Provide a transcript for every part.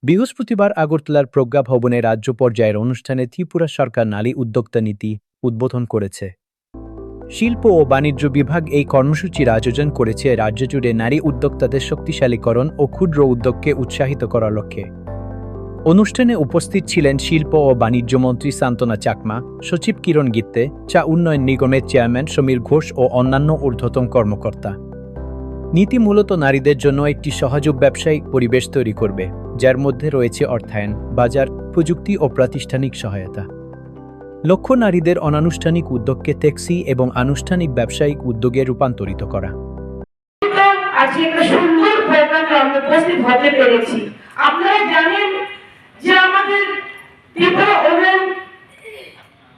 বৃহস্পতিবার আগরতলার প্রজ্ঞা ভবনে রাজ্য পর্যায়ের অনুষ্ঠানে ত্রিপুরা সরকার নারী উদ্যোক্তা নীতি উদ্বোধন করেছে। শিল্প ও বাণিজ্য বিভাগ এই কর্মসূচির আয়োজন করেছে রাজ্য জুড়ে নারী উদ্যোক্তাদের শক্তিশালীকরণ ও ক্ষুদ্র উদ্যোগকে উৎসাহিত করার লক্ষ্যে। অনুষ্ঠানে উপস্থিত ছিলেন শিল্প ও বাণিজ্য মন্ত্রী সান্তনা চাকমা, সচিব কিরণ গিত্তে, চা উন্নয়ন নিগমের চেয়ারম্যান সমীর ঘোষ ও অন্যান্য ঊর্ধ্বতন কর্মকর্তা। নীতি মূলত নারীদের জন্য একটি সহযোগ ব্যবসায়িক পরিবেশ তৈরি করবে, যার মধ্যে রয়েছে অর্থায়ন, বাজার, প্রযুক্তি ও প্রাতিষ্ঠানিক সহায়তা। লক্ষ্য নারীদের অনানুষ্ঠানিক উদ্যোগকে ট্যাক্সি এবং আনুষ্ঠানিক ব্যবসায়িক উদ্যোগে রূপান্তরিত করা। আজকে একটা সুন্দর প্রোগ্রামে আমরা উপস্থিত হতে পেরেছি। আপনারা জানেন যে আমাদের ত্রিপুরা ওমেন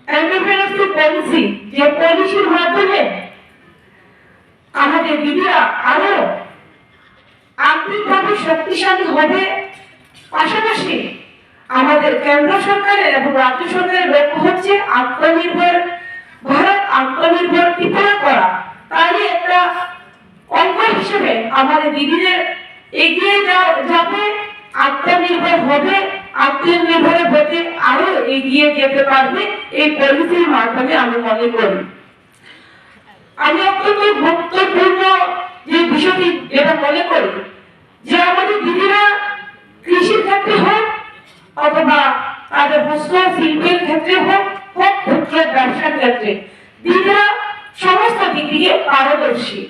এন্টারপ্রেনারশিপ পলিসি, যে পলিসির মাধ্যমে আমাদের দিদিরা আরো আর্থিকভাবে শক্তিশালী হবে, পাশাপাশি আমাদের কেন্দ্র সরকারের এবং রাজ্য সরকারের লক্ষ্য হচ্ছে আত্মনির্ভর ভারত, আত্মনির্ভর ত্রিপুরা করা। তাই একটা অঙ্গ হিসেবে আমাদের দিদিদের এগিয়ে যাবে, আত্মনির্ভর হবে, আত্মনির্ভর হতে আরো এগিয়ে যেতে পারবে এই পলিসির মাধ্যমে আমি মনে করি। আমি অত্যন্ত গুরুত্বপূর্ণ যে বিষয়টি যেটা মনে করি যে আমাদের দিদিরা কৃষির ক্ষেত্রে হোক অথবা তাদের বস্ত্র শিল্পের ক্ষেত্রে হোক, ক্ষুদ্র ব্যবসার ক্ষেত্রে দিদিরা সমস্ত দিক দিয়ে পারদর্শী।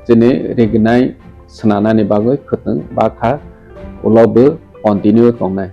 Jene regnai senana ni bagoi khuteng bakha ulaubu continue tongnai